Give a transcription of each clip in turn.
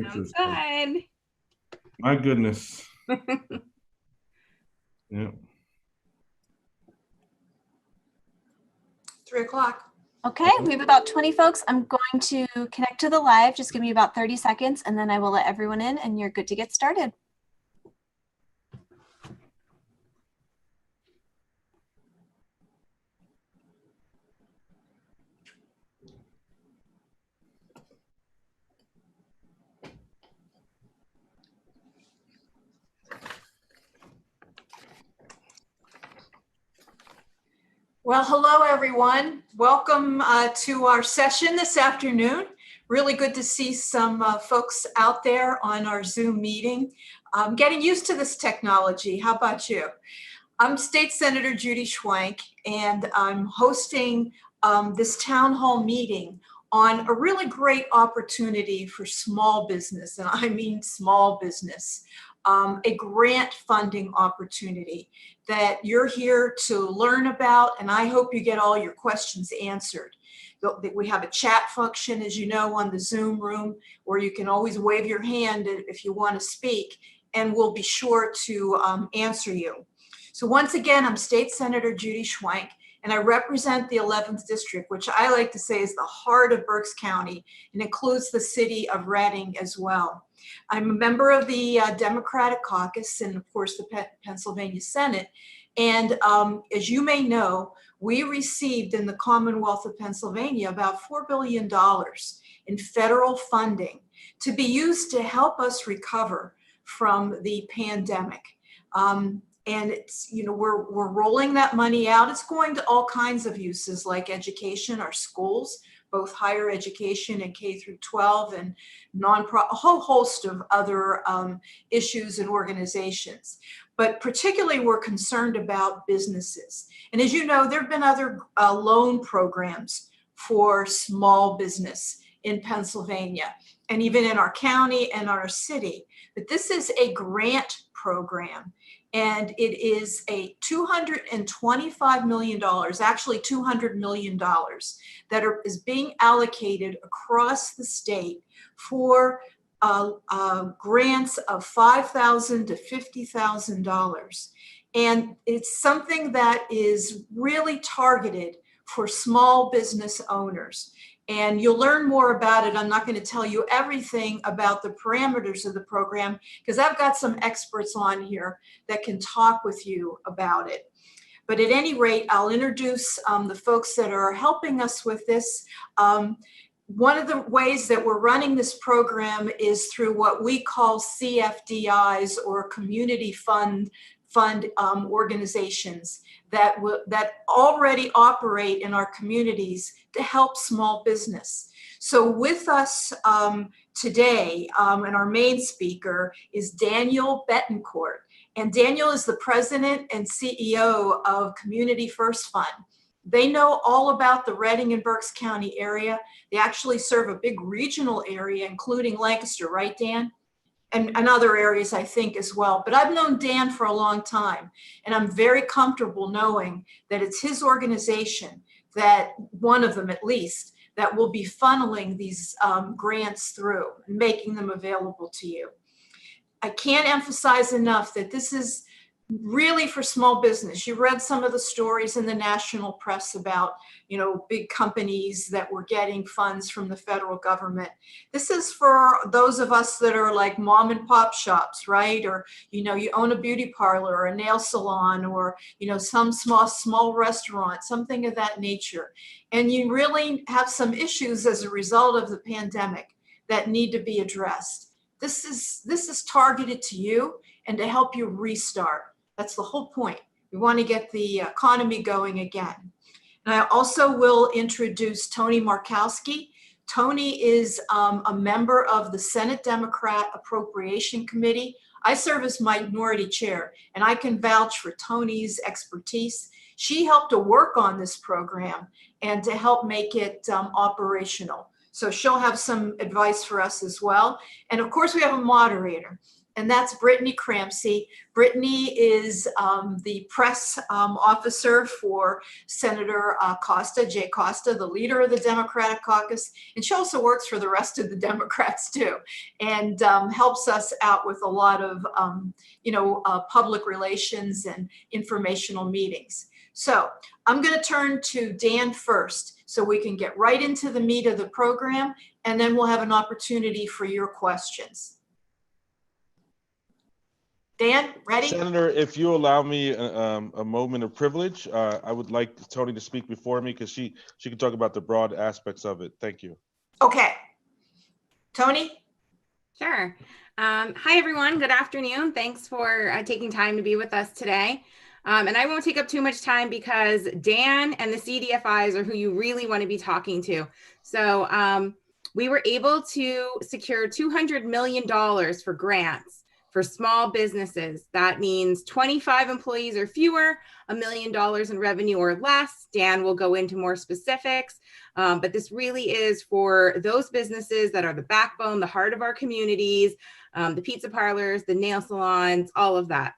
Sounds good. My goodness. Yeah. 3 o'clock. Okay, we have about 20 folks. I'm going to connect to the live. Just give me about 30 seconds and then I will let everyone in and you're good to get started. Well, hello, everyone. Welcome to our session this afternoon. Really good to see some folks out there on our Zoom meeting. I'm getting used to this technology. How about you? I'm State Senator Judy Schwank, and I'm hosting this town hall meeting on a really great opportunity for small business, and I mean small business, a grant funding opportunity that you're here to learn about, and I hope you get all your questions answered. We have a chat function, as you know, on the Zoom room, where you can always wave your hand if you want to speak, and we'll be sure to answer you. So once again, I'm State Senator Judy Schwank, and I represent the 11th District, which I like to say is the heart of Berks County and includes the city of Reading as well. I'm a member of the Democratic Caucus and, of course, the Pennsylvania Senate. And as you may know, we received in the Commonwealth of Pennsylvania about $4 billion in federal funding to be used to help us recover from the pandemic. And it's, you know, we're rolling that money out. It's going to all kinds of uses like education, our schools, both higher education and K through 12 and nonprofit, a whole host of other issues and organizations. But particularly we're concerned about businesses. And as you know, there have been other loan programs for small business in Pennsylvania and even in our county and our city. But this is a grant program. And it is a $225 million, actually $200 million, that is being allocated across the state for grants of $5,000 to $50,000. And it's something that is really targeted for small business owners. And you'll learn more about it. I'm not going to tell you everything about the parameters of the program because I've got some experts on here that can talk with you about it. But at any rate, I'll introduce the folks that are helping us with this. One of the ways that we're running this program is through what we call CFDIs, or community fund organizations that already operate in our communities to help small business. So with us today, and our main speaker is Daniel Betancourt. And Daniel is the president and CEO of Community First Fund. They know all about the Reading and Berks County area. They actually serve a big regional area, including Lancaster, right, Dan? And other areas, I think, as well. But I've known Dan for a long time, and I'm very comfortable knowing that it's his organization, that one of them at least, that will be funneling these grants through and making them available to you. I can't emphasize enough that this is really for small business. You read some of the stories in the national press about, you know, big companies that were getting funds from the federal government. This is for those of us that are like mom and pop shops, right? Or, you know, you own a beauty parlor or a nail salon or, you know, some small restaurant, something of that nature. And you really have some issues as a result of the pandemic that need to be addressed. This is targeted to you and to help you restart. That's the whole point. We want to get the economy going again. And I also will introduce Tony Markowski. Tony is a member of the Senate Democrat Appropriation Committee. I serve as minority chair, and I can vouch for Tony's expertise. She helped to work on this program and to help make it operational. So she'll have some advice for us as well. And of course, we have a moderator. and that's Brittany Cramsey. Brittany is the press officer for Senator Jay Costa, the leader of the Democratic caucus, and she also works for the rest of the Democrats too, and helps us out with a lot of public relations and informational meetings. So I'm going to turn to Dan first so we can get right into the meat of the program, and then we'll have an opportunity for your questions. Dan, ready? Senator, if you allow me a moment of privilege, I would like Tony to speak before me because she can talk about the broad aspects of it. Thank you. Okay. Tony? Sure. Hi, everyone. Good afternoon. Thanks for taking time to be with us today. And I won't take up too much time because Dan and the Cdfis are who you really want to be talking to. So we were able to secure $200 million for grants for small businesses. That means 25 employees or fewer, $1 million in revenue or less. Dan will go into more specifics, but this really is for those businesses that are the backbone, the heart of our communities, the pizza parlors, the nail salons, all of that.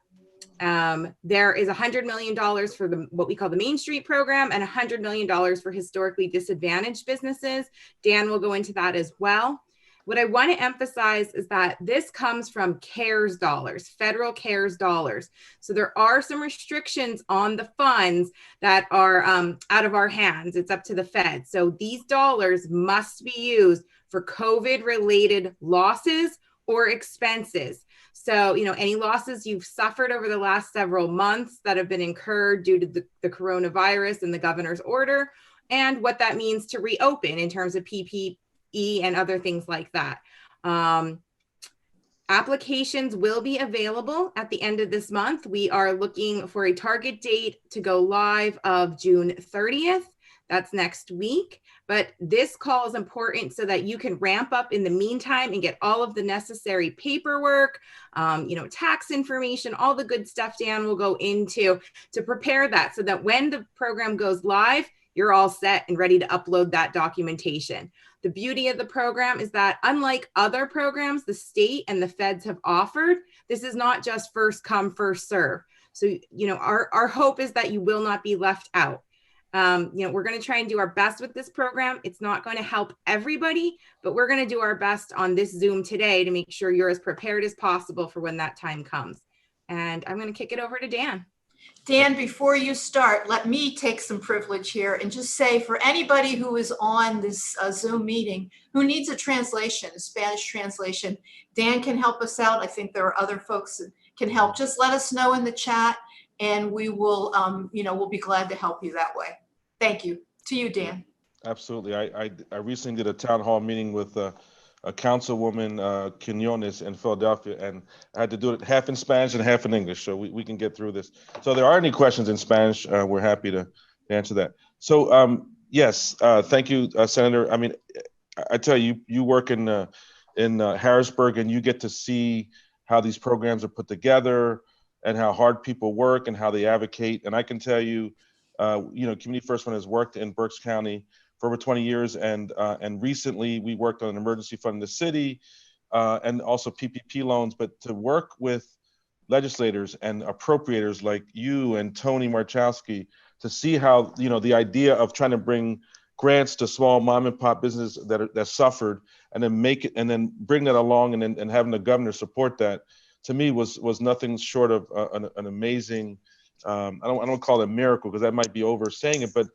There is $100 million for what we call the Main Street program and $100 million for historically disadvantaged businesses. Dan will go into that as well. What I want to emphasize is that this comes from CARES dollars, federal CARES dollars. So there are some restrictions on the funds that are out of our hands. It's up to the Fed. So these dollars must be used for COVID-related losses or expenses. So, any losses you've suffered over the last several months that have been incurred due to the coronavirus and the governor's order, and what that means to reopen in terms of PPE and other things like that. Applications will be available at the end of this month. We are looking for a target date to go live of June 30th. That's next week. But this call is important so that you can ramp up in the meantime and get all of the necessary paperwork, tax information, all the good stuff Dan will go into to prepare that so that when the program goes live, you're all set and ready to upload that documentation. The beauty of the program is that unlike other programs the state and the feds have offered, this is not just first come, first serve. So, our hope is that you will not be left out. We're going to try and do our best with this program. It's not going to help everybody, but we're going to do our best on this Zoom today to make sure you're as prepared as possible for when that time comes. And I'm going to kick it over to Dan. Dan, before you start, let me take some privilege here and just say for anybody who is on this Zoom meeting who needs a translation, a Spanish translation, Dan can help us out. I think there are other folks that can help. Just let us know in the chat and we will, we'll be glad to help you that way. Thank you. To you, Dan. Absolutely. I recently did a town hall meeting with a councilwoman, Quinones in Philadelphia, and I had to do it half in Spanish and half in English, so we can get through this. So if there are any questions in Spanish, we're happy to answer that. So yes, thank you, Senator. I mean, I tell you, you work in Harrisburg and you get to see how these programs are put together and how hard people work and how they advocate. And I can tell you, Community First Fund has worked in Berks County for over 20 years. And recently we worked on an emergency fund in the city and also PPP loans, but to work with legislators and appropriators like you and Tony Markowski to see how, the idea of trying to bring grants to small mom and pop businesses that suffered and then make it and then bring that along and having the governor support that, to me was nothing short of an amazing, I don't call it a miracle because that might be oversaying it, but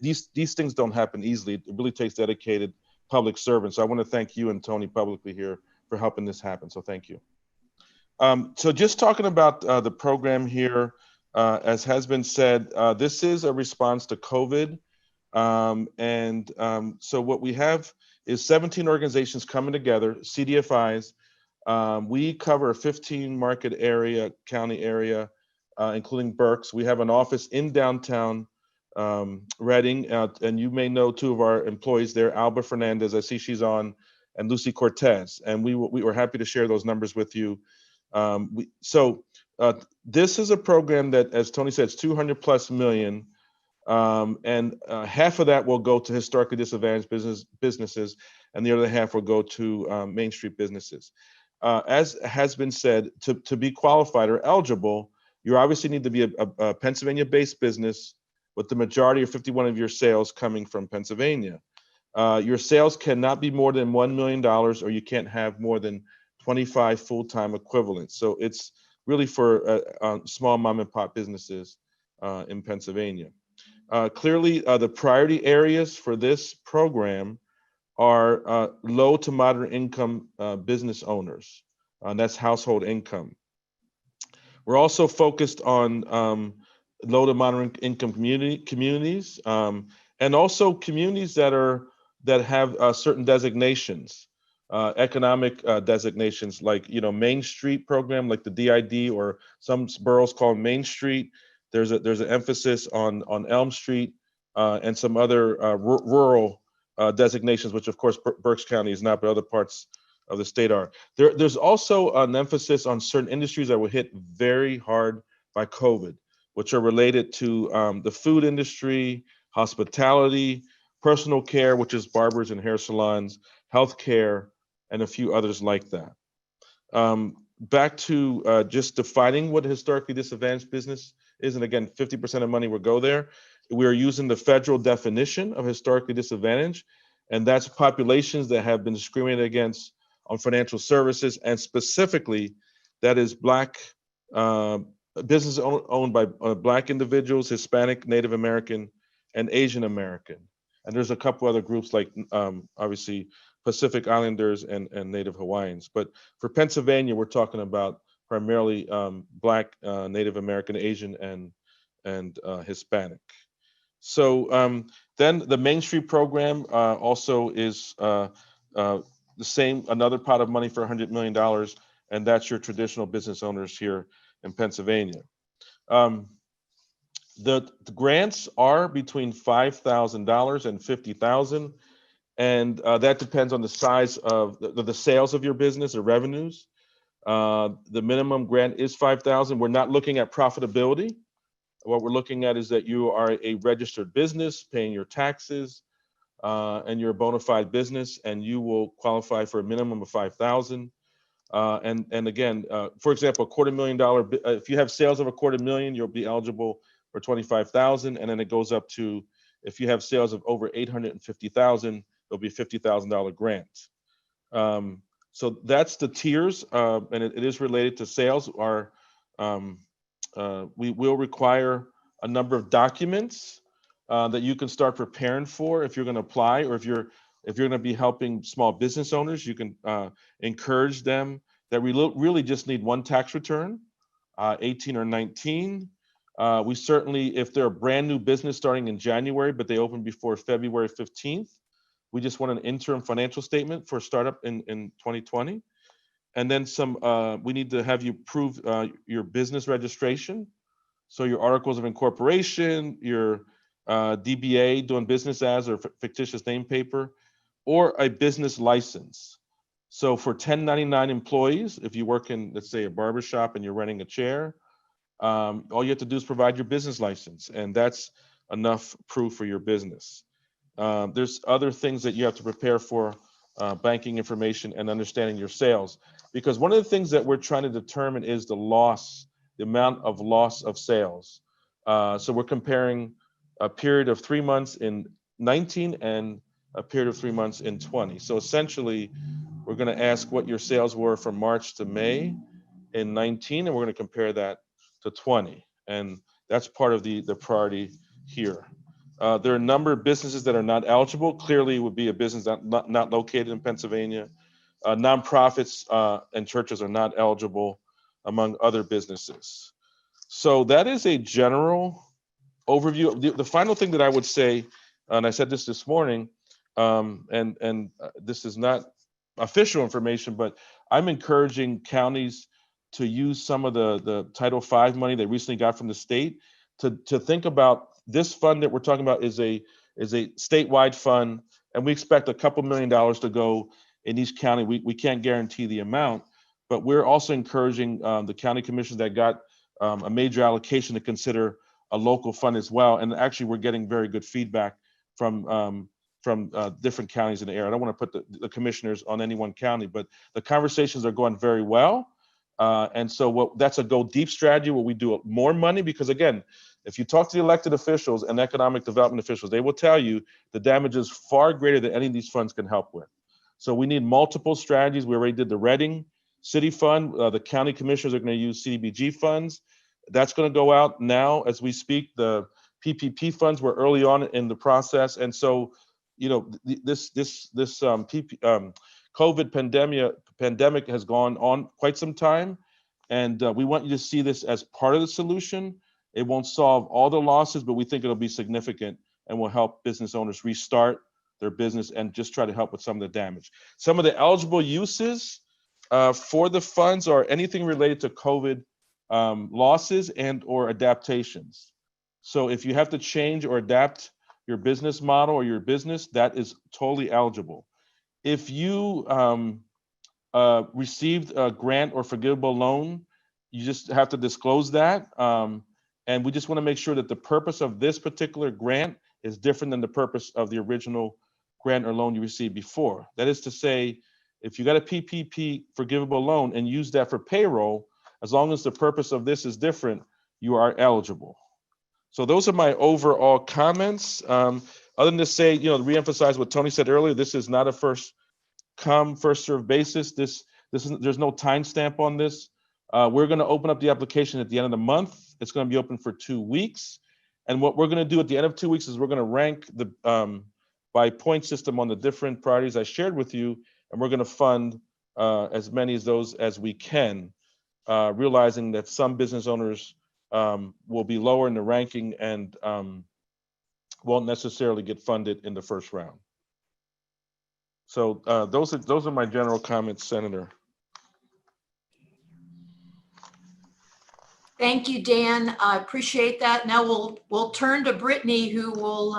these things don't happen easily. It really takes dedicated public servants. So I want to thank you and Tony publicly here for helping this happen. So thank you. So just talking about the program here, as has been said, this is a response to COVID. So what we have is 17 organizations coming together, CDFIs. We cover a 15 market area, county area, including Berks. We have an office in downtown Reading, and you may know two of our employees there, Alba Fernandez, I see she's on, and Lucy Cortez. And we were happy to share those numbers with you. This is a program that, as Tony said, it's $200+ million, and half of that will go to historically disadvantaged businesses, and the other half will go to Main Street businesses. as has been said, to be qualified or eligible, you obviously need to be a Pennsylvania-based business with the majority or 51 of your sales coming from Pennsylvania. Your sales cannot be more than $1 million, or you can't have more than 25 full-time equivalents. So it's really for small mom and pop businesses in Pennsylvania. Clearly, the priority areas for this program are low to moderate income business owners. That's household income. We're also focused on low to moderate income communities, and also communities that have certain designations, economic designations, like Main Street program, like the DID, or some boroughs called Main Street. There's an emphasis on Elm Street and some other rural designations, which of course Berks County is not, but other parts of the state are. There's also an emphasis on certain industries that were hit very hard by COVID, which are related to the food industry, hospitality, personal care, which is barbers and hair salons, healthcare, and a few others like that. Back to just defining what a historically disadvantaged business is, and again, 50% of money will go there. We are using the federal definition of historically disadvantaged, and that's populations that have been discriminated against on financial services, and specifically, that is Black businesses owned by Black individuals, Hispanic, Native American, and Asian American. And there's a couple other groups like obviously Pacific Islanders and Native Hawaiians. But for Pennsylvania, we're talking about primarily Black, Native American, Asian, and Hispanic. So then the Main Street program also is the same, another pot of money for $100 million, and that's your traditional business owners here in Pennsylvania. The grants are between $5,000 and $50,000, and that depends on the size of the sales of your business or revenues. The minimum grant is $5,000. We're not looking at profitability. What we're looking at is that you are a registered business, paying your taxes, and you're a bona fide business, and you will qualify for a minimum of $5,000. And again, for example, $250,000, if you have sales of $250,000, you'll be eligible for $25,000, and then it goes up to, if you have sales of over $850,000, there'll be a $50,000 grant. So that's the tiers, and it is related to sales. We will require a number of documents that you can start preparing for if you're going to apply, or if you're going to be helping small business owners. You can encourage them that we really just need one tax return, 18 or 19. We certainly, if they're a brand new business starting in January, but they open before February 15th, we just want an interim financial statement for startup in 2020. And then we need to have you prove your business registration. So your articles of incorporation, your DBA, doing business as, or fictitious name paper, or a business license. So for 1099 employees, if you work in, let's say, a barbershop and you're renting a chair, all you have to do is provide your business license, and that's enough proof for your business. There's other things that you have to prepare for, banking information and understanding your sales, because one of the things that we're trying to determine is the amount of loss of sales. So we're comparing a period of 3 months in 19 and a period of 3 months in 20. So essentially, we're going to ask what your sales were from March to May in 19, and we're going to compare that to 20. And that's part of the priority here. There are a number of businesses that are not eligible. Clearly, it would be a business not located in Pennsylvania. Nonprofits and churches are not eligible, among other businesses. So that is a general overview. The final thing that I would say, and I said this morning, and this is not official information, but I'm encouraging counties to use some of the Title V money they recently got from the state to think about this fund that we're talking about is a statewide fund, and we expect a couple $1 million to go in each county. We can't guarantee the amount, but we're also encouraging the county commissions that got a major allocation to consider a local fund as well. And actually, we're getting very good feedback from from different counties in the area. I don't want to put the commissioners on any one county, but the conversations are going very well. And so that's a go deep strategy where we do more money, because again, if you talk to the elected officials and economic development officials, they will tell you the damage is far greater than any of these funds can help with. So we need multiple strategies. We already did the Reading City Fund. The county commissioners are going to use CDBG funds. That's going to go out now as we speak. The PPP funds were early on in the process. And so, you know, this COVID pandemic has gone on quite some time, and we want you to see this as part of the solution. It won't solve all the losses, but we think it'll be significant and will help business owners restart their business and just try to help with some of the damage. Some of the eligible uses for the funds are anything related to COVID losses and or adaptations. So if you have to change or adapt your business model or your business, that is totally eligible. If you received a grant or forgivable loan, you just have to disclose that. And we just want to make sure that the purpose of this particular grant is different than the purpose of the original grant or loan you received before. That is to say, if you got a PPP forgivable loan and use that for payroll, as long as the purpose of this is different, you are eligible. So those are my overall comments. Other than to say, you know, reemphasize what Tony said earlier, this is not a first come, first serve basis. There's no timestamp on this. We're going to open up the application at the end of the month. It's going to be open for 2 weeks. And what we're going to do at the end of 2 weeks is we're going to rank the by point system on the different priorities I shared with you. And we're going to fund as many of those as we can, realizing that some business owners will be lower in the ranking and won't necessarily get funded in the first round. So those are my general comments, Senator. Thank you, Dan. I appreciate that. Now we'll turn to Brittany, who will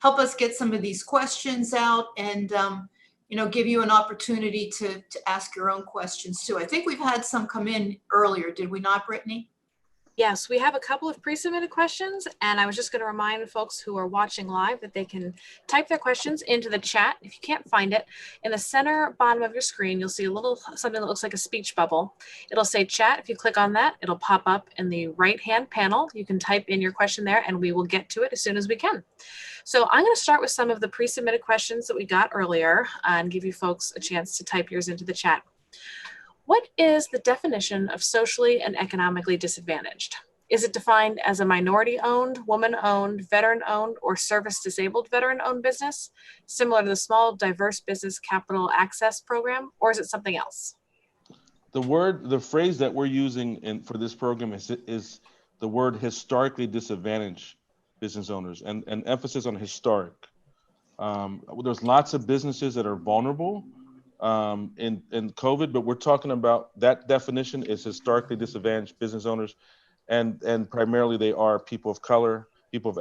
help us get some of these questions out and you know, give you an opportunity to ask your own questions too. I think we've had some come in earlier, did we not, Brittany? Yes, we have a couple of pre-submitted questions, and I was just going to remind folks who are watching live that they can type their questions into the chat. If you can't find it, in the center bottom of your screen, you'll see a little something that looks like a speech bubble. It'll say chat. If you click on that, it'll pop up in the right-hand panel. You can type in your question there, and we will get to it as soon as we can. So I'm going to start with some of the pre-submitted questions that we got earlier and give you folks a chance to type yours into the chat. What is the definition of socially and economically disadvantaged? Is it defined as a minority-owned, woman-owned, veteran-owned, or service-disabled veteran-owned business, similar to the Small Diverse Business Capital Access Program, or is it something else? The phrase that we're using for this program is the word historically disadvantaged business owners, and emphasis on historic. There's lots of businesses that are vulnerable in COVID, but we're talking about that definition is historically disadvantaged business owners, and primarily they are people of color, people of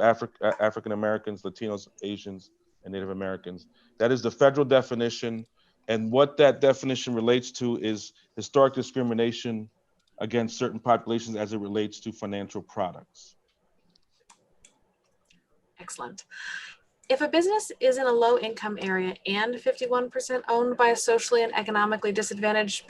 African Americans, Latinos, Asians, and Native Americans. That is the federal definition, and what that definition relates to is historic discrimination against certain populations as it relates to financial products. Excellent. If a business is in a low-income area and 51% owned by a socially and economically disadvantaged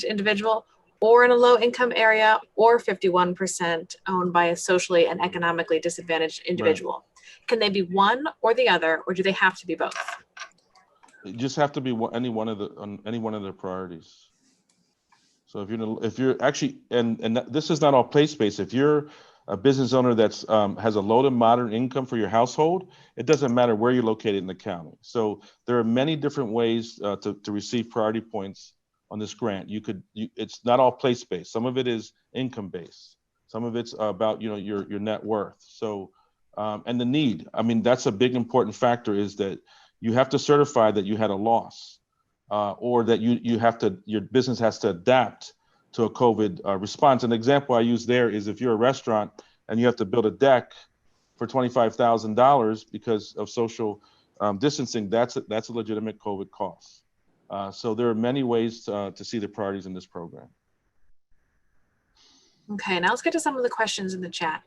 individual, or in a low-income area, or 51% owned by a socially and economically disadvantaged individual, right, can they be one or the other, or do they have to be both? You just have to be any one of the priorities. So if you're actually, and this is not all place-based. If you're a business owner that's has a low to moderate income for your household, it doesn't matter where you're located in the county. So there are many different ways to receive priority points on this grant. It's not all place-based. Some of it is income-based. Some of it's about your net worth. So and the need. I mean, that's a big important factor, is that you have to certify that you had a loss, or that your business has to adapt to a COVID response. An example I use there is if you're a restaurant and you have to build a deck for $25,000 because of social distancing, that's a legitimate COVID cost. So there are many ways to see the priorities in this program. Okay, now let's get to some of the questions in the chat.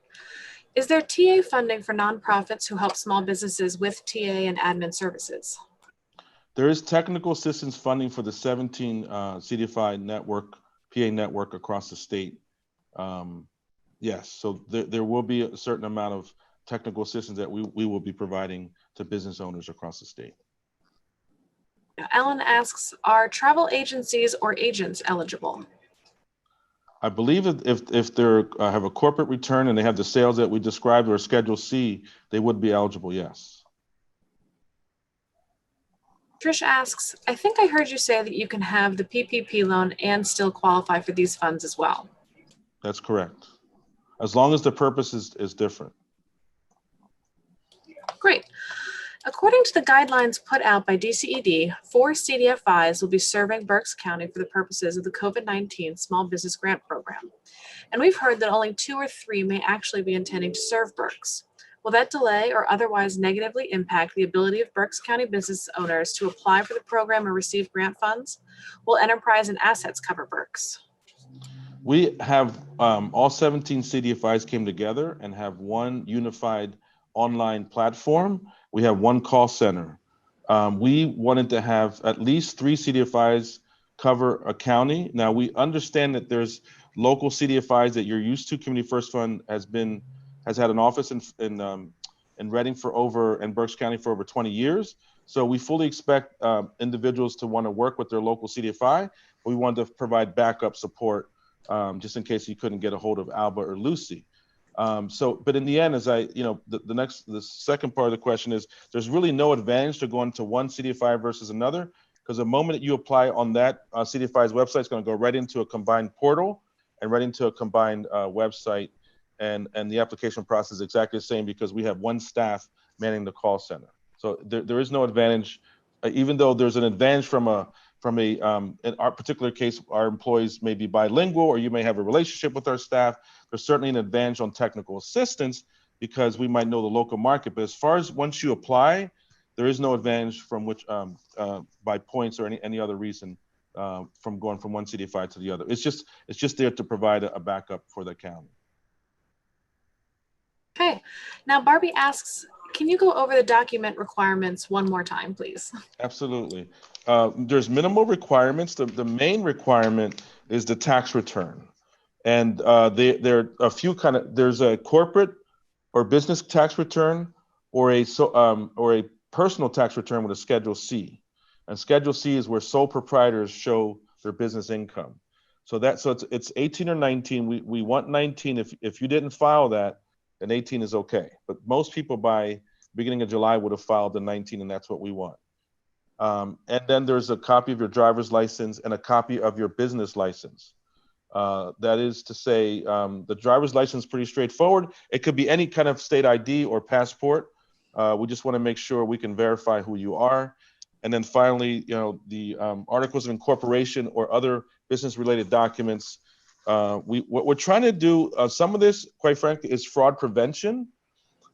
Is there TA funding for nonprofits who help small businesses with TA and admin services? There is technical assistance funding for the 17 Cdfi network, PA network across the state. Yes, so there will be a certain amount of technical assistance that we will be providing to business owners across the state. Ellen asks, are travel agencies or agents eligible? I believe if they have a corporate return and they have the sales that we described or Schedule C, they would be eligible, yes. Trish asks, I think I heard you say that you can have the PPP loan and still qualify for these funds as well. That's correct. As long as the purpose is different. Great. According to the guidelines put out by DCED, 4 CDFIs will be serving Berks County for the purposes of the COVID-19 Small Business Grant Program. And we've heard that only 2 or 3 may actually be intending to serve Berks. Will that delay or otherwise negatively impact the ability of Berks County business owners to apply for the program or receive grant funds? Will enterprise and assets cover Berks? We have all 17 CDFIs came together and have one unified online platform. We have one call center. We wanted to have at least 3 CDFIs cover a county. Now we understand that there's local CDFIs that you're used to. Community First Fund has had an office in Reading and Berks County for over 20 years. So we fully expect individuals to want to work with their local CDFI. We wanted to provide backup support just in case you couldn't get a hold of Alba or Lucy. But in the end, the second part of the question is, there's really no advantage to going to one CDFI versus another, because the moment that you apply on that CDFI's website, it's going to go right into a combined portal and right into a combined website, and the application process is exactly the same because we have one staff manning the call center. So there is no advantage, even though there's an advantage in our particular case, our employees may be bilingual, or you may have a relationship with our staff. There's certainly an advantage on technical assistance because we might know the local market. But as far as once you apply, there is no advantage from which by points or any other reason from going from one CDFI to the other. It's just there to provide a backup for the county. Okay, now Barbie asks, can you go over the document requirements one more time, please? Absolutely. There's minimal requirements. The main requirement is the tax return. And there are a few there's a corporate or business tax return or a personal tax return with a Schedule C. And Schedule C is where sole proprietors show their business income. So it's 18 or 19. We want 19. If you didn't file that, then 18 is okay. But most people by beginning of July would have filed the 19, and that's what we want. And then there's a copy of your driver's license and a copy of your business license. That is to say, the driver's license is pretty straightforward. It could be any kind of state ID or passport. We just want to make sure we can verify who you are. And then finally, the articles of incorporation or other business-related documents. What we're trying to do, some of this, quite frankly, is fraud prevention.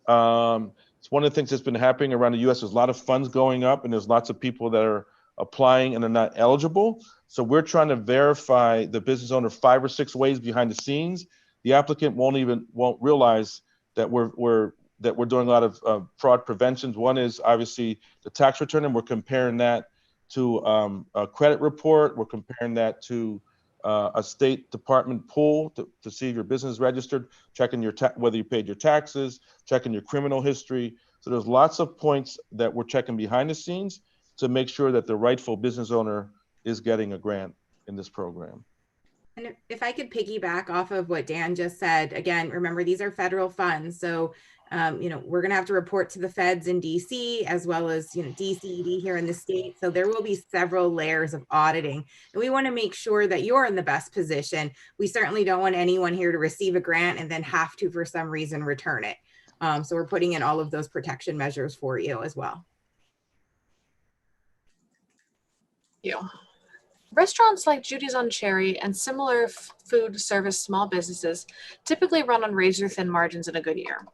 It's one of the things that's been happening around the U.S. There's a lot of funds going up, and there's lots of people that are applying and they're not eligible. So we're trying to verify the business owner 5 or 6 ways behind the scenes. The applicant won't realize that we're doing a lot of fraud preventions. One is obviously the tax return, and we're comparing that to a credit report. We're comparing that to a State Department pool to see if your business is registered, checking whether you paid your taxes, checking your criminal history. So there's lots of points that we're checking behind the scenes to make sure that the rightful business going is getting a grant in this program. And if I could piggyback off of what Dan just said, again, remember, these are federal funds. So, we're going to have to report to the feds in DC as well as, DCED here in the state. So there will be several layers of auditing, and we want to make sure that you're in the best position. We certainly don't want anyone here to receive a grant and then have to, for some reason, return it. So we're putting in all of those protection measures for you as well. Thank you. Restaurants like Judy's on Cherry and similar food service small businesses typically run on razor-thin margins in a good year.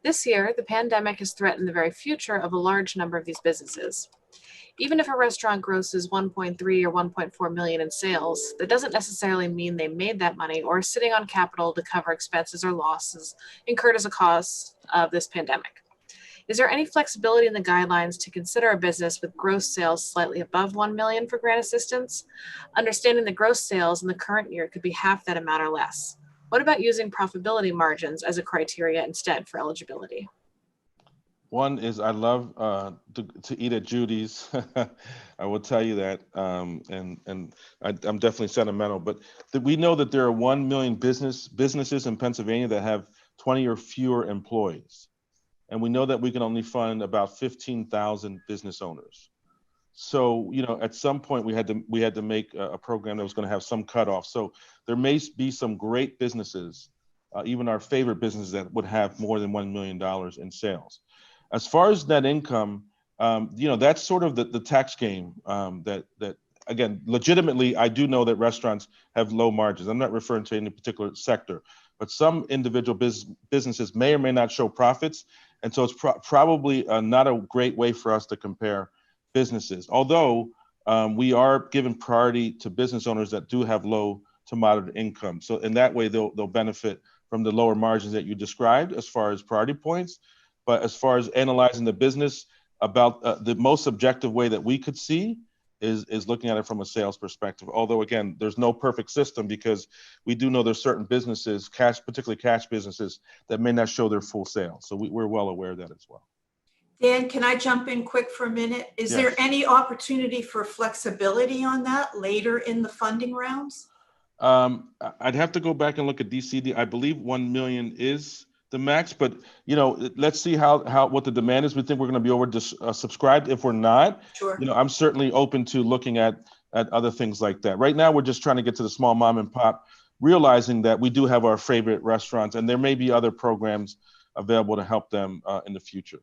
This year, the pandemic has threatened the very future of a large number of these businesses. Even if a restaurant grosses 1.3 or 1.4 million in sales, that doesn't necessarily mean they made that money or are sitting on capital to cover expenses or losses incurred as a cause of this pandemic. Is there any flexibility in the guidelines to consider a business with gross sales slightly above 1 million for grant assistance? Understanding the gross sales in the current year could be half that amount or less. What about using profitability margins as a criteria instead for eligibility? One is I love to eat at Judy's. I will tell you that, and I'm definitely sentimental. But we know that there are 1 million businesses in Pennsylvania that have 20 or fewer employees, and we know that we can only fund about 15,000 business owners. So at some point we had to make a program that was going to have some cutoff. So there may be some great businesses, even our favorite businesses, that would have more than $1 million in sales. As far as net income, that's sort of the tax game that again, legitimately, I do know that restaurants have low margins. I'm not referring to any particular sector, but some individual businesses may or may not show profits. And so it's probably not a great way for us to compare businesses. Although we are giving priority to business owners that do have low to moderate income. So in that way, they'll benefit from the lower margins that you described as far as priority points. But as far as analyzing the business, about the most objective way that we could see is looking at it from a sales perspective. Although, again, there's no perfect system, because we do know there's certain businesses, particularly cash businesses, that may not show their full sales. So we're well aware of that as well. Dan, can I jump in quick for a minute? Is Yes. there any opportunity for flexibility on that later in the funding rounds? I'd have to go back and look at DCD. I believe 1 million is the max, but let's see what the demand is. We think we're going to be over subscribed. If we're not, Sure. I'm certainly open to looking at other things like that. Right now, we're just trying to get to the small mom and pop, realizing that we do have our favorite restaurants, and there may be other programs available to help them in the future.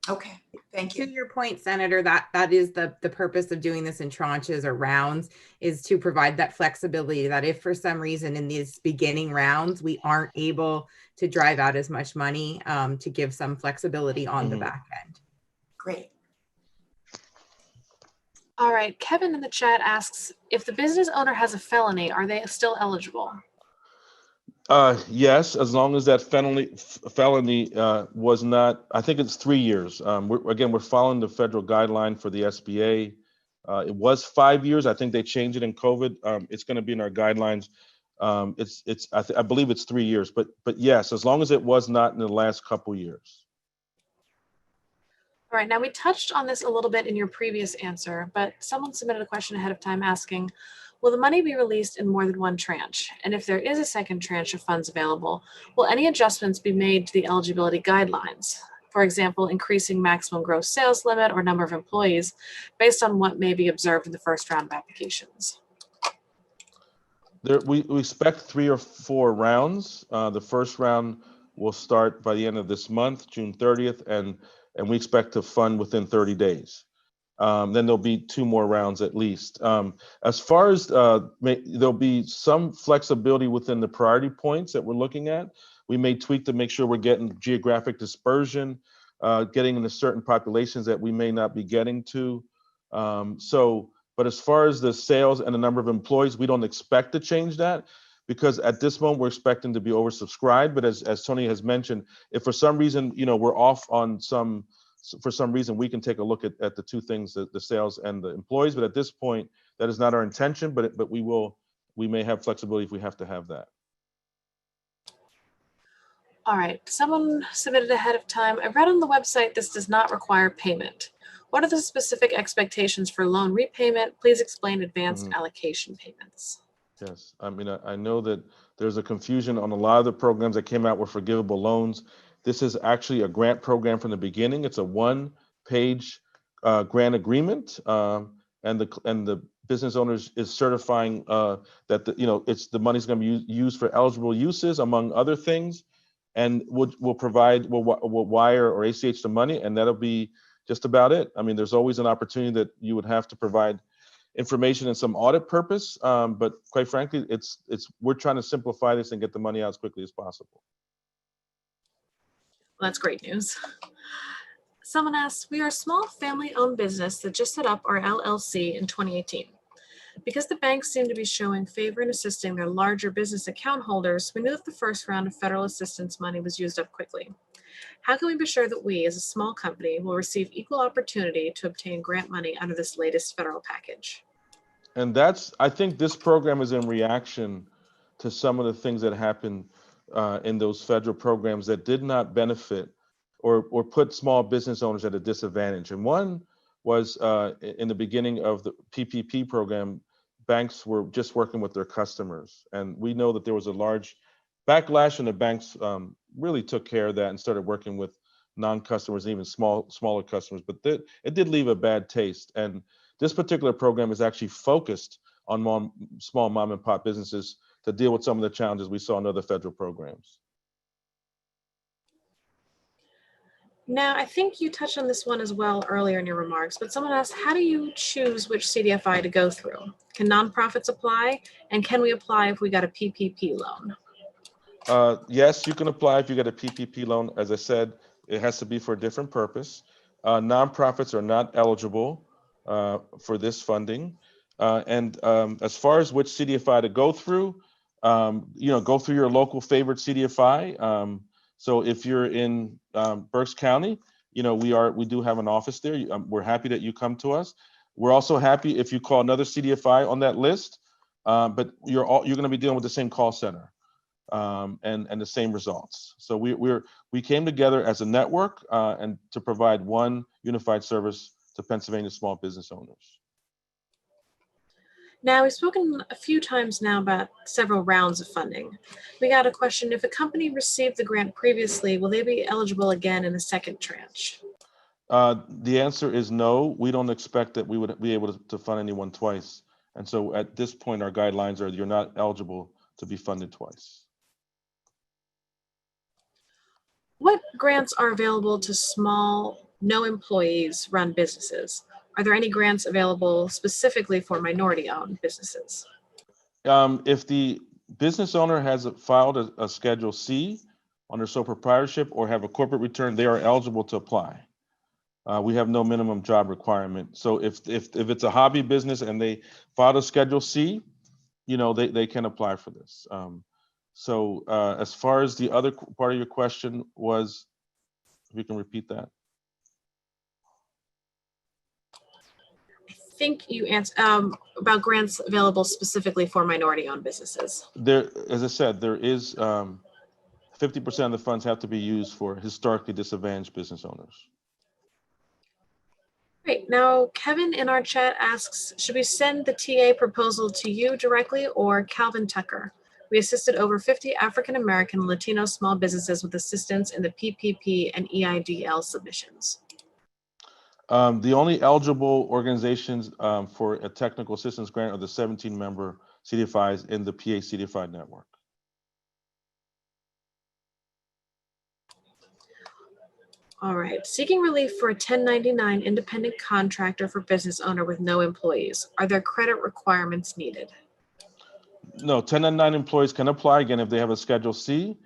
Okay, thank you. To your point, Senator, that is the purpose of doing this in tranches or rounds, is to provide that flexibility that if for some reason in these beginning rounds we aren't able to drive out as much money, to give some flexibility on the back end. Great. All right, Kevin in the chat asks, if the business owner has a felony, are they still eligible? Yes, as long as that felony was not, I think it's 3 years. We're following the federal guideline for the SBA. It was 5 years. I think they changed it in COVID. It's going to be in our guidelines. I believe it's 3 years, but yes, as long as it was not in the last couple years. All right, now we touched on this a little bit in your previous answer, but someone submitted a question ahead of time asking, will the money be released in more than one tranche? And if there is a second tranche of funds available, will any adjustments be made to the eligibility guidelines? For example, increasing maximum gross sales limit or number of employees based on what may be observed in the first round of applications? We expect 3 or 4 rounds. The first round will start by the end of this month, June 30th, and we expect to fund within 30 days. Then there'll be 2 more rounds at least. As far as there'll be some flexibility within the priority points that we're looking at. We may tweak to make sure we're getting geographic dispersion, getting into certain populations that we may not be getting to. But as far as the sales and the number of employees, we don't expect to change that, because at this moment we're expecting to be oversubscribed. But as Tony has mentioned, if for some reason we're off on for some reason, we can take a look at the 2 things, the sales and the employees. But at this point, that is not our intention. But we may have flexibility if we have to have that. All right, someone submitted ahead of time. I read on the website this does not require payment. What are the specific expectations for loan repayment? Please explain advanced allocation payments. Yes, I mean, I know that there's a confusion on a lot of the programs that came out with forgivable loans. This is actually a grant program from the beginning. It's a 1-page grant agreement, and the business owners is certifying that the money's going to be used for eligible uses, among other things, and we'll wire or ACH the money, and that'll be just about it. I mean, there's always an opportunity that you would have to provide information in some audit purpose, but quite frankly, we're trying to simplify this and get the money out as quickly as possible. Well, that's great news. Someone asks, we are a small family-owned business that just set up our LLC in 2018. Because the banks seem to be showing favor in assisting their larger business account holders, we knew that the first round of federal assistance money was used up quickly. How can we be sure that we, as a small company, will receive equal opportunity to obtain grant money under this latest federal package? And I think this program is in reaction to some of the things that happened in those federal programs that did not benefit or put small business owners at a disadvantage. And one was in the beginning of the PPP program, banks were just working with their customers. And we know that there was a large backlash, and the banks really took care of that and started working with non-customers and even smaller customers. But it did leave a bad taste. And this particular program is actually focused on small mom and pop businesses to deal with some of the challenges we saw in other federal programs. Now, I think you touched on this one as well earlier in your remarks, but someone asked, how do you choose which CDFI to go through? Can nonprofits apply? And can we apply if we got a PPP loan? Yes, you can apply if you get a PPP loan. As I said, it has to be for a different purpose. Nonprofits are not eligible for this funding. And as far as which CDFI to go through, go through your local favorite CDFI. So if you're in Berks County, we do have an office there. We're happy that you come to us. We're also happy if you call another CDFI on that list, but you're going to be dealing with the same call center and the same results. So we came together as a network and to provide one unified service to Pennsylvania small business owners. Now, we've spoken a few times now about several rounds of funding. We got a question, if a company received the grant previously, will they be eligible again in the second tranche? The answer is no. We don't expect that we would be able to fund anyone twice. And so at this point, our guidelines are you're not eligible to be funded twice. What grants are available to small, no employees run businesses? Are there any grants available specifically for minority-owned businesses? If the business owner has filed a Schedule C on their sole proprietorship or have a corporate return, they are eligible to apply. We have no minimum job requirement. So if it's a hobby business and they filed a Schedule C, they can apply for this. So as far as the other part of your question was, if you can repeat that. I think you answered about grants available specifically for minority-owned businesses. There, as I said, there is 50% of the funds have to be used for historically disadvantaged business owners. Great. Now, Kevin in our chat asks, should we send the TA proposal to you directly or Calvin Tucker? We assisted over 50 African-American and Latino small businesses with assistance in the PPP and EIDL submissions. The only eligible organizations for a technical assistance grant are the 17-member CDFIs in the PA CDFI network. All right. Seeking relief for a 1099 independent contractor for business owner with no employees. Are there credit requirements needed? No, 1099 employees can apply again if they have a Schedule C,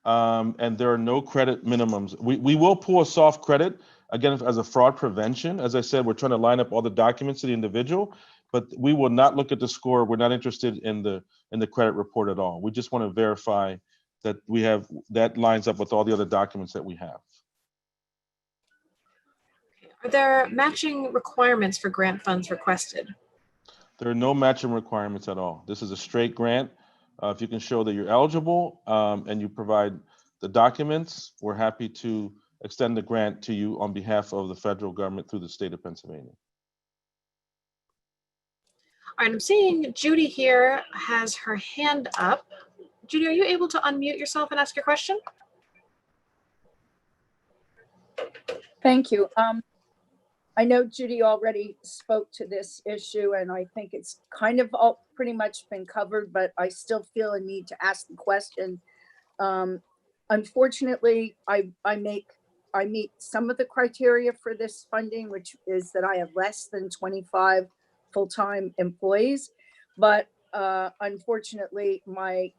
and there are no credit minimums. We will pull a soft credit again as a fraud prevention. As I said, we're trying to line up all the documents to the individual, but we will not look at the score. We're not interested in the credit report at all. We just want to verify that that lines up with all the other documents that we have. Are there matching requirements for grant funds requested? There are no matching requirements at all. This is a straight grant. If you can show that you're eligible and you provide the documents, we're happy to extend the grant to you on behalf of the federal government through the state of Pennsylvania. All right, I'm seeing Judy here has her hand up. Judy, are you able to unmute yourself and ask your question? Thank you. I know Judy already spoke to this issue, and I think it's kind of all pretty much been covered, but I still feel a need to ask the question. Unfortunately, I meet some of the criteria for this funding, which is that I have less than 25 full-time employees, but unfortunately, my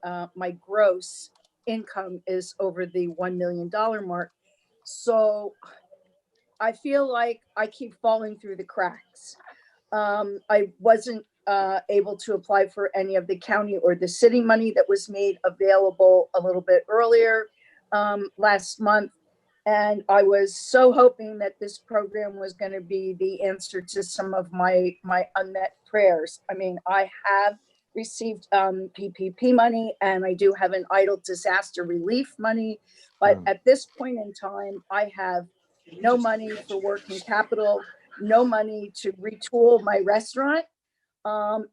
gross income is over the $1 million mark. So I feel like I keep falling through the cracks. I wasn't able to apply for any of the county or the city money that was made available a little bit earlier last month. And I was so hoping that this program was going to be the answer to some of my unmet prayers. I mean, I have received PPP money, and I do have an EIDL disaster relief money. But at this point in time, I have no money for working capital, no money to retool my restaurant,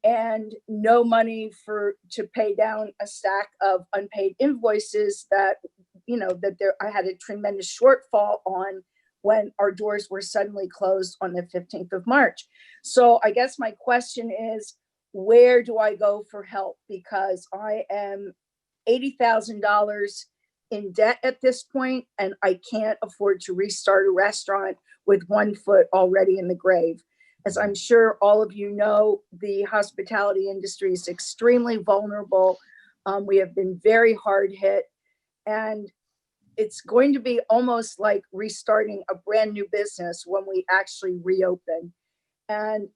and no money to pay down a stack of unpaid invoices that, I had a tremendous shortfall on when our doors were suddenly closed on the 15th of March. So I guess my question is, where do I go for help? Because I am $80,000 in debt at this point, and I can't afford to restart a restaurant with one foot already in the grave. As I'm sure all of you know, the hospitality industry is extremely vulnerable. We have been very hard hit, and it's going to be almost like restarting a brand new business when we actually reopen. And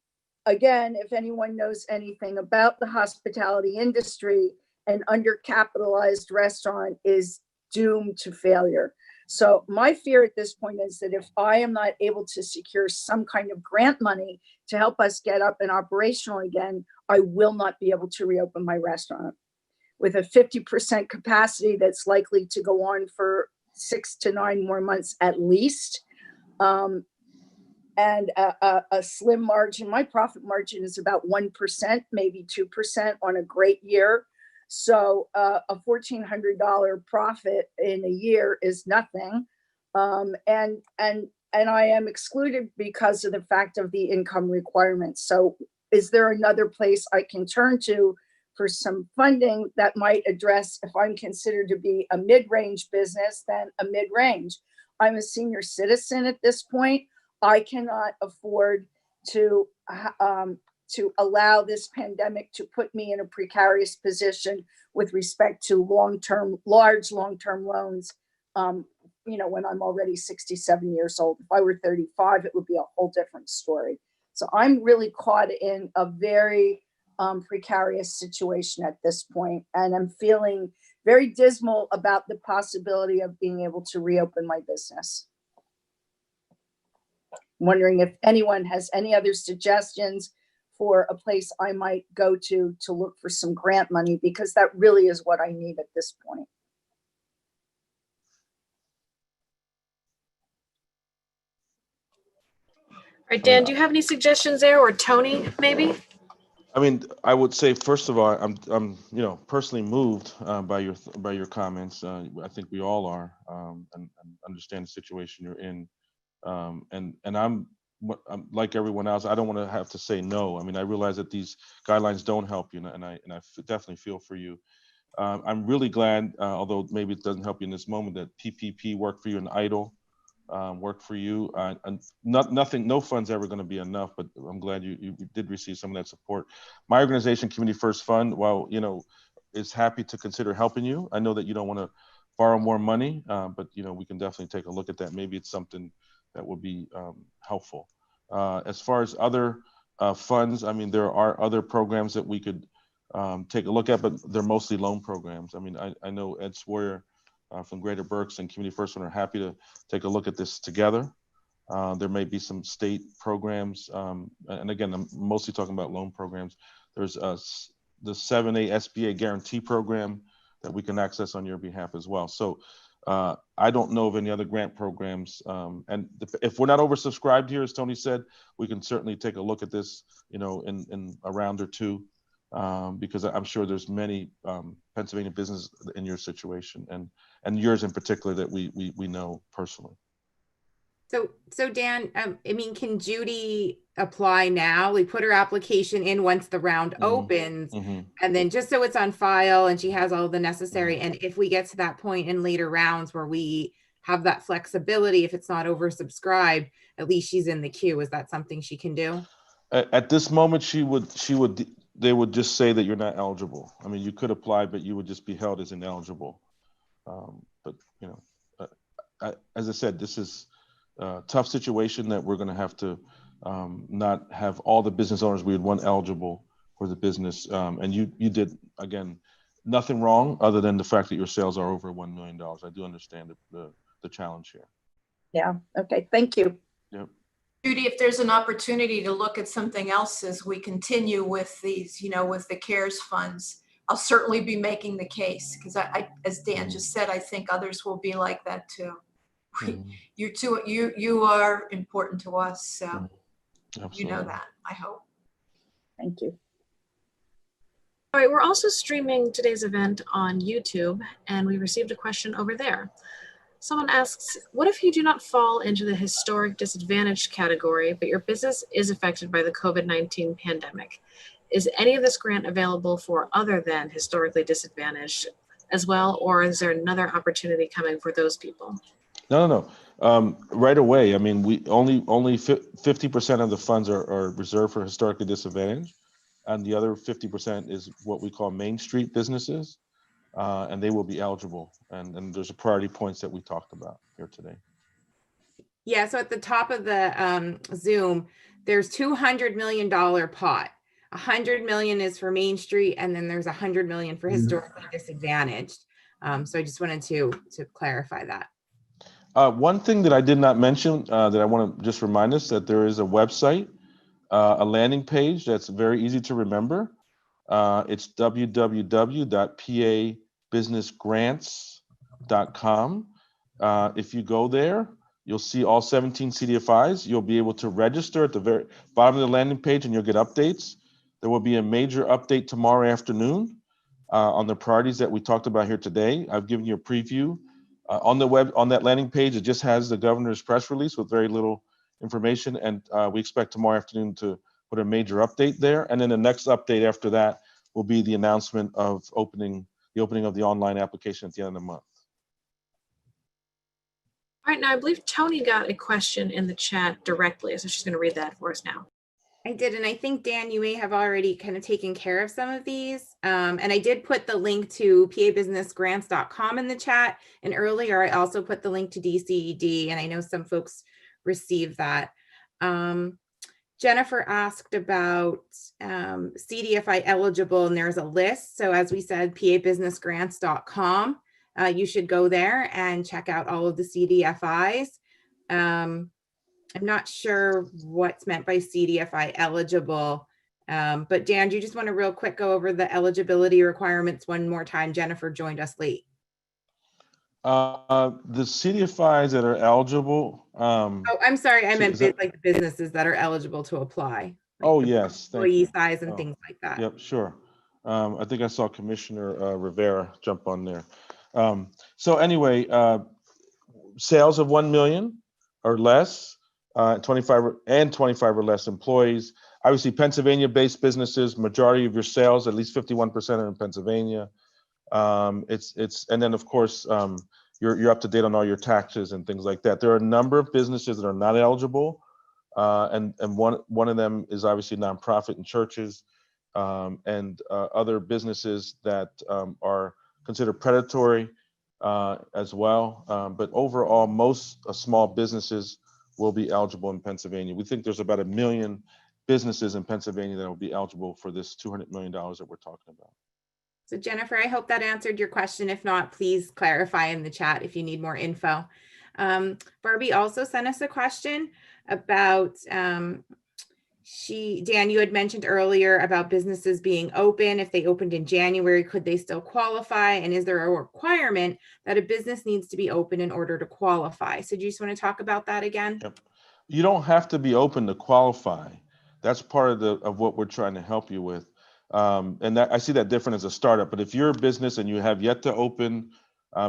again, if anyone knows anything about the hospitality industry, an undercapitalized restaurant is doomed to failure. So my fear at this point is that if I am not able to secure some kind of grant money to help us get up and operational again, I will not be able to reopen my restaurant. With a 50% capacity that's likely to go on for 6 to 9 more months at least, and a slim margin. My profit margin is about 1%, maybe 2% on a great year. So a $1,400 profit in a year is nothing. And I am excluded because of the fact of the income requirements. So is there another place I can turn to for some funding that might address, if I'm considered to be a mid-range business, then a mid-range? I'm a senior citizen at this point. I cannot afford to allow this pandemic to put me in a precarious position with respect to large long-term loans, when I'm already 67 years old. If I were 35, it would be a whole different story. So I'm really caught in a very precarious situation at this point, and I'm feeling very dismal about the possibility of being able to reopen my business. Wondering if anyone has any other suggestions for a place I might go to look for some grant money, because that really is what I need at this point. All right, Dan, do you have any suggestions there, or Tony, maybe? I mean, I would say, first of all, I'm personally moved by your comments. I think we all are, and understand the situation you're in. And I'm like everyone else. I don't want to have to say no. I mean, I realize that these guidelines don't help you, and I definitely feel for you. I'm really glad, although maybe it doesn't help you in this moment, that PPP worked for you and EIDL worked for you. And no fund's ever going to be enough, but I'm glad you did receive some of that support. My organization, Community First Fund, while is happy to consider helping you. I know that you don't want to borrow more money, but we can definitely take a look at that. Maybe it's something that would be helpful. As far as other funds, I mean, there are other programs that we could take a look at, but they're mostly loan programs. I mean, I know Ed Sawyer from Greater Berks and Community First Fund are happy to take a look at this together. There may be some state programs, and again, I'm mostly talking about loan programs. There's the 7A SBA guarantee program that we can access on your behalf as well. So I don't know of any other grant programs. And if we're not oversubscribed here, as Tony said, we can certainly take a look at this, in a round or two, because I'm sure there's many Pennsylvania businesses in your situation, and yours in particular that we know personally. So Dan, I mean, can Judy apply now? We put her application in once the round opens, and then just so it's on file and she has all the necessary. And if we get to that point in later rounds where we have that flexibility, if it's not oversubscribed, at least she's in the queue. Is that something she can do? At this moment, they would just say that you're not eligible. I mean, you could apply, but you would just be held as ineligible. But as I said, this is tough situation that we're going to have to not have all the business owners we would want eligible for the business. And you did, again, nothing wrong other than the fact that your sales are over $1 million. I do understand the challenge here. Yeah, okay, thank you. Yep. Judy, if there's an opportunity to look at something else as we continue with these, with the CARES funds, I'll certainly be making the case, because I, as Dan just said, I think others will be like that too. You are important to us, so you know that, I hope. Thank you. All right, we're also streaming today's event on YouTube, and we received a question over there. Someone asks, what if you do not fall into the historic disadvantaged category, but your business is affected by the COVID-19 pandemic? Is any of this grant available for other than historically disadvantaged as well, or is there another opportunity coming for those people? No. Right away. I mean, we only 50% of the funds are reserved for historically disadvantaged, and the other 50% is what we call Main Street businesses, and they will be eligible. And there's a priority points that we talked about here today. Yeah, so at the top of the Zoom, there's $200 million pot. 100 million is for Main Street, and then there's 100 million for historically disadvantaged. So I just wanted to clarify that. One thing that I did not mention that I want to just remind us that there is a website, a landing page that's very easy to remember. It's www.pabusinessgrants.com. If you go there, you'll see all 17 CDFIs. You'll be able to register at the very bottom of the landing page, and you'll get updates. There will be a major update tomorrow afternoon on the priorities that we talked about here today. I've given you a preview. On that landing page, it just has the governor's press release with very little information, and we expect tomorrow afternoon to put a major update there. And then the next update after that will be the announcement of the opening of the online application at the end of the month. All right, now I believe Tony got a question in the chat directly, so she's going to read that for us now. I did, and I think, Dan, you may have already kind of taken care of some of these. And I did put the link to pabusinessgrants.com in the chat. And earlier, I also put the link to DCED, and I know some folks received that. Jennifer asked about CDFI eligible, and there's a list. So as we said, pabusinessgrants.com. You should go there and check out all of the CDFIs. I'm not sure what's meant by CDFI eligible, but Dan, do you just want to real quick go over the eligibility requirements one more time? Jennifer joined us late. The CDFIs that are eligible. Oh, I'm sorry. I meant like the businesses that are eligible to apply. Like oh, yes. Employee size and things like that. Yep, sure. I think I saw Commissioner Rivera jump on there. So anyway, sales of 1 million or less, 25 or less employees. Obviously, Pennsylvania-based businesses, majority of your sales, at least 51% are in Pennsylvania. And then of course, you're up to date on all your taxes and things like that. There are a number of businesses that are not eligible, and one of them is obviously nonprofit and churches, and other businesses that are considered predatory as well. But overall, most small businesses will be eligible in Pennsylvania. We think there's about 1 million businesses in Pennsylvania that will be eligible for this $200 million that we're talking about. So Jennifer, I hope that answered your question. If not, please clarify in the chat if you need more info. Barbie also sent us a question about, Dan, you had mentioned earlier about businesses being open. If they opened in January, could they still qualify? And is there a requirement that a business needs to be open in order to qualify? So do you just want to talk about that again? Yep. You don't have to be open to qualify. That's part of what we're trying to help you with. And that I see that different as a startup. But if you're a business and you have yet to open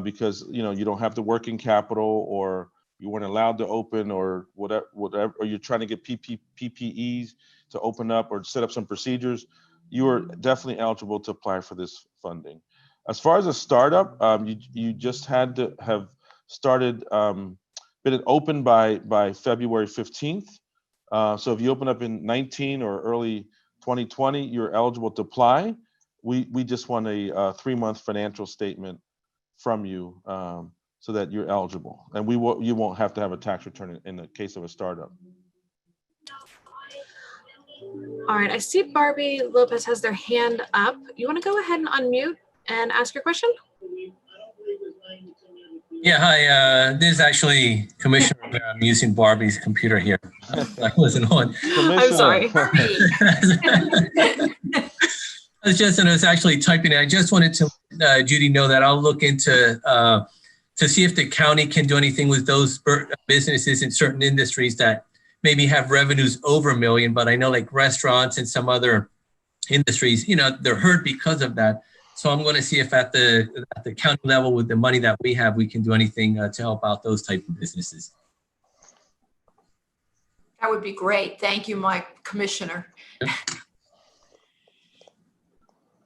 because you don't have the working capital, or you weren't allowed to open, or whatever, or you're trying to get PPEs to open up or set up some procedures, you are definitely eligible to apply for this funding. As far as a startup, you just had to have started, been open by February 15th. So if you open up in 19 or early 2020, you're eligible to apply. We just want a 3-month financial statement from you. so that you're eligible. And you won't have to have a tax return in the case of a startup. All right, I see Barbie Lopez has their hand up. You want to go ahead and unmute and ask your question? Yeah, hi. This is actually Commissioner. I'm using Barbie's computer here. I wasn't on. I'm sorry. I was actually typing it. I just wanted to Judy know that I'll look into to see if the county can do anything with those businesses in certain industries that maybe have revenues over $1 million, but I know like restaurants and some other industries, you know, they're hurt because of that. So I'm going to see if at the county level with the money that we have, we can do anything to help out those type of businesses. That would be great. Thank you, Mike, Commissioner.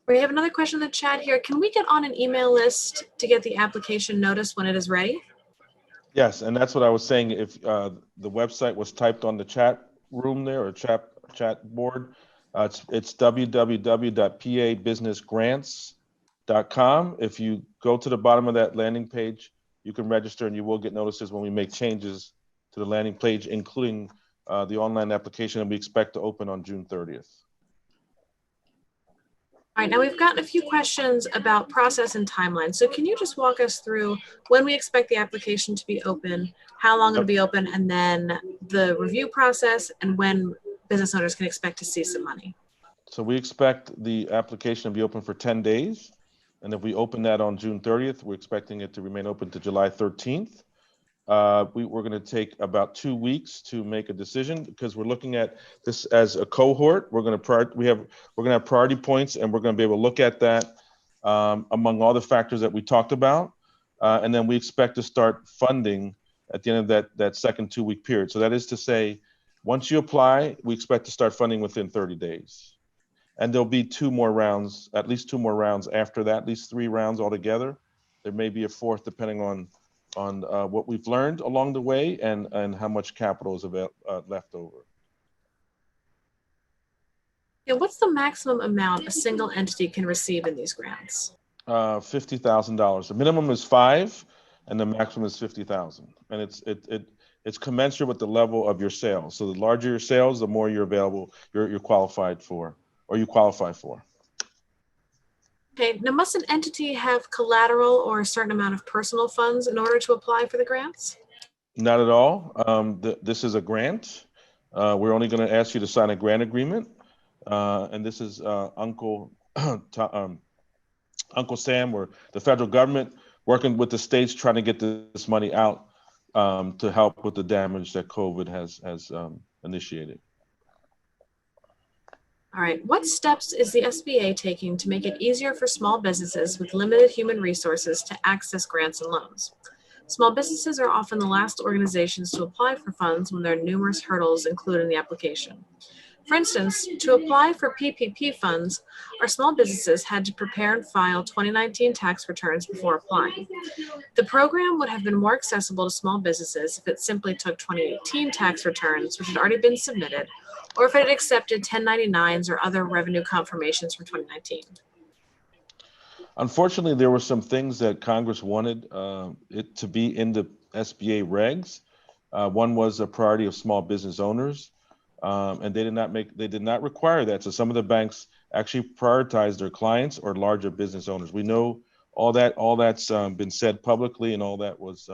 We have another question in the chat here. Can we get on an email list to get the application notice when it is ready? Yes, and that's what I was saying. If the website was typed on the chat room there or chat board, it's www.pabusinessgrants.com. If you go to the bottom of that landing page, you can register and you will get notices when we make changes to the landing page, including the online application that we expect to open on June 30th. All right, now we've gotten a few questions about process and timeline. So can you just walk us through when we expect the application to be open, how long it'll be open, and then the review process and when business owners can expect to see some money? So we expect the application to be open for 10 days. And if we open that on June 30th, we're expecting it to remain open to July 13th. We're going to take about 2 weeks to make a decision because we're looking at this as a cohort. We're going to have priority points, and we're going to be able to look at that among all the factors that we talked about, and then we expect to start funding at the end of that second 2 week period. So that is to say, once you apply, we expect to start funding within 30 days, and there'll be at least two more rounds after that, at least 3 rounds altogether. There may be a fourth depending on what we've learned along the way and how much capital is left over. Yeah, what's the maximum amount a single entity can receive in these grants? $50,000. The minimum is 5, and the maximum is 50,000. And it's commensurate with the level of your sales. So the larger your sales, the more you're qualified for, or you qualify for. Okay, now must an entity have collateral or a certain amount of personal funds in order to apply for the grants? Not at all. This is a grant. We're only going to ask you to sign a grant agreement. And this is Uncle Sam, or the federal government, working with the states trying to get this money out to help with the damage that COVID has initiated. All right, what steps is the SBA taking to make it easier for small businesses with limited human resources to access grants and loans? Small businesses are often the last organizations to apply for funds when there are numerous hurdles included in the application. For instance, to apply for PPP funds, our small businesses had to prepare and file 2019 tax returns before applying. The program would have been more accessible to small businesses if it simply took 2018 tax returns, which had already been submitted, or if it had accepted 1099s or other revenue confirmations from 2019. Unfortunately, there were some things that Congress wanted it to be in the SBA regs. One was a priority of small business owners, and they did not require that. So some of the banks actually prioritized their clients or larger business owners. We know all that's been said publicly, and all that was,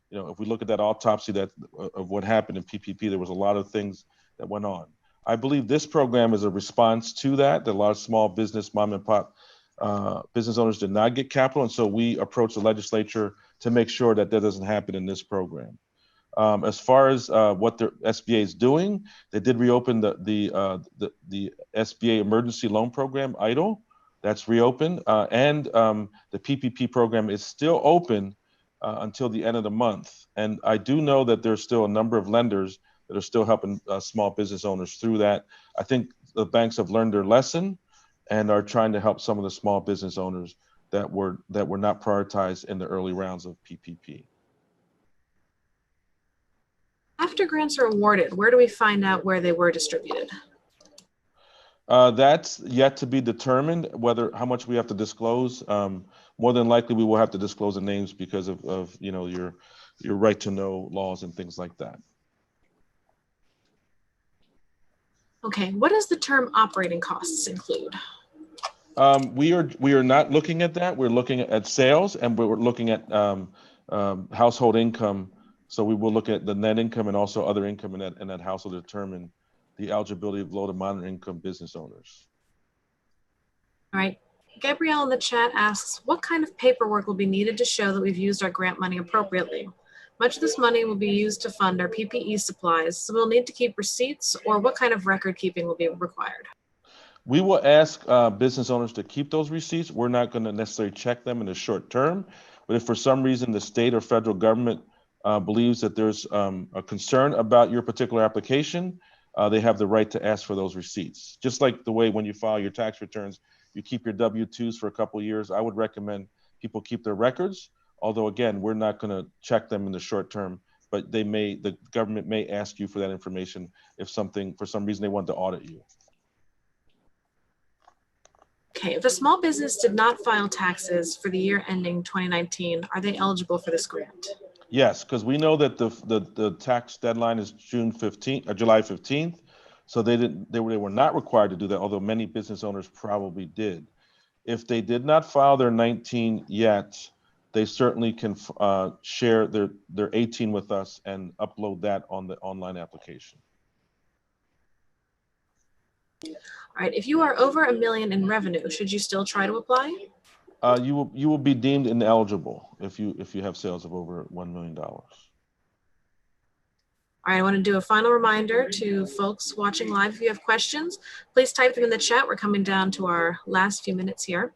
if we look at that autopsy of what happened in PPP, there was a lot of things that went on. I believe this program is a response to that a lot of small business, mom and pop business owners did not get capital. And so we approached the legislature to make sure that doesn't happen in this program. As far as what the SBA is doing, they did reopen the SBA emergency loan program, EIDL. That's reopened. And the PPP program is still open until the end of the month. And I do know that there's still a number of lenders that are still helping small business owners through that. I think the banks have learned their lesson and are trying to help some of the small business owners that were not prioritized in the early rounds of PPP. After grants are awarded, where do we find out where they were distributed? That's yet to be determined, how much we have to disclose. More than likely, we will have to disclose the names because of your right to know laws and things like that. Okay, what does the term operating costs include? We are not looking at that. We're looking at sales, and we're looking at household income. So we will look at the net income and also other income in that household to determine the eligibility of low to moderate income business owners. All right. Gabrielle in the chat asks, what kind of paperwork will be needed to show that we've used our grant money appropriately? Much of this money will be used to fund our PPE supplies, so we'll need to keep receipts, or what kind of record keeping will be required? We will ask business owners to keep those receipts. We're not going to necessarily check them in the short term, but if for some reason the state or federal government believes that there's a concern about your particular application, they have the right to ask for those receipts. Just like the way when you file your tax returns, you keep your W-2s for a couple of years. I would recommend people keep their records, although again, we're not going to check them in the short term, but the government may ask you for that information if for some reason they want to audit you. Okay, if a small business did not file taxes for the year ending 2019, are they eligible for this grant? Yes, because we know that the tax deadline is July 15th. So they were not required to do that, although many business owners probably did. If they did not file their 19 yet, they certainly can share their 18 with us and upload that on the online application. All right, if you are over $1 million in revenue, should you still try to apply? You will be deemed ineligible if you have sales of over $1 million. All right, I want to do a final reminder to folks watching live. If you have questions, please type them in the chat. We're coming down to our last few minutes here.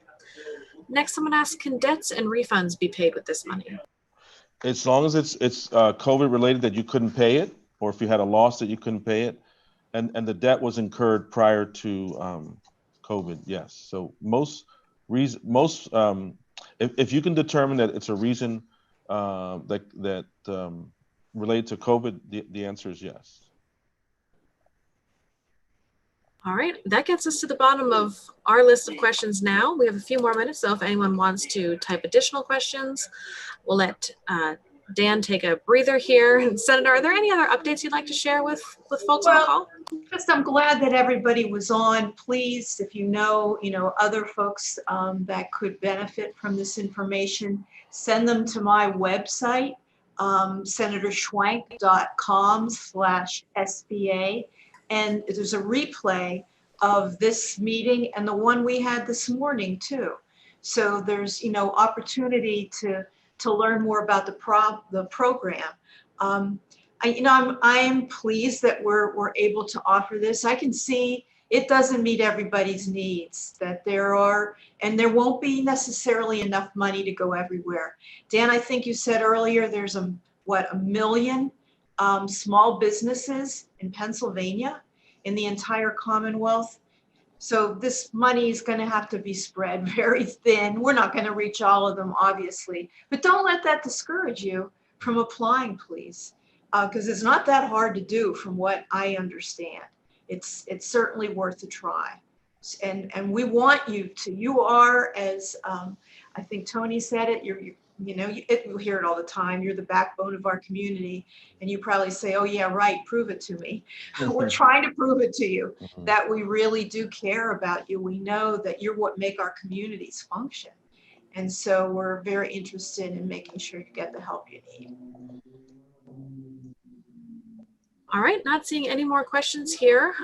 Next, someone asked, can debts and refunds be paid with this money? As long as it's COVID related that you couldn't pay it, or if you had a loss that you couldn't pay it, and the debt was incurred prior to COVID, yes. So if you can determine that it's a reason that related to COVID, the answer is yes. All right, that gets us to the bottom of our list of questions now. We have a few more minutes, so if anyone wants to type additional questions, we'll let Dan take a breather here. And Senator, are there any other updates you'd like to share with folks on the call? Just I'm glad that everybody was on. Please, if you know other folks that could benefit from this information, send them to my website, senatorschwank.com/SBA. And there's a replay of this meeting and the one we had this morning too. So there's opportunity to learn more about the program. I am pleased that we're able to offer this. I can see it doesn't meet everybody's needs, that there won't be necessarily enough money to go everywhere. Dan, I think you said earlier there's a million small businesses in Pennsylvania, in the entire Commonwealth. So this money is going to have to be spread very thin. We're not going to reach all of them, obviously, but don't let that discourage you from applying, please, because it's not that hard to do from what I understand. It's certainly worth a try. And we want you are, as I think Tony said it, you hear it all the time. You're the backbone of our community, and you probably say, "Oh yeah, right. Prove it to me." We're trying to prove it to you that we really do care about you. We know that you're what make our communities function, and so we're very interested in making sure you get the help you need. All right, not seeing any more questions here.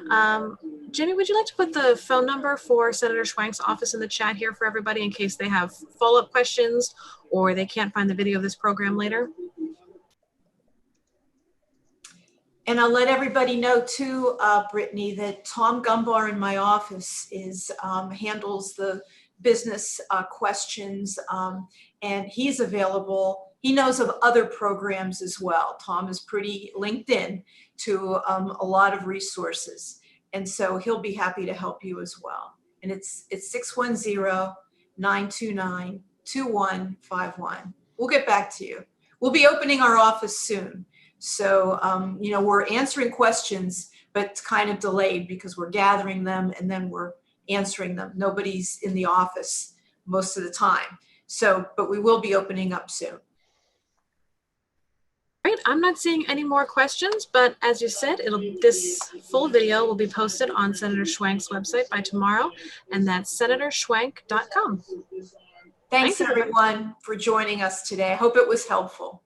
Jamie, would you like to put the phone number for Senator Schwank's office in the chat here for everybody in case they have follow-up questions or they can't find the video of this program later? And I'll let everybody know too, Brittany, that Tom Gumbar in my office handles the business questions, and he's available. He knows of other programs as well. Tom is pretty linked in to a lot of resources, and so he'll be happy to help you as well. And it's 610-929-2151. We'll get back to you. We'll be opening our office soon. So, we're answering questions, but but it's kind of delayed because we're gathering them and then we're answering them. Nobody's in the office most of the time. So, but we will be opening up soon. Great. I'm not seeing any more questions, but as you said, this full video will be posted on Senator Schwank's website by tomorrow, and that's senatorschwank.com. Thanks everyone for joining us today. I hope it was helpful.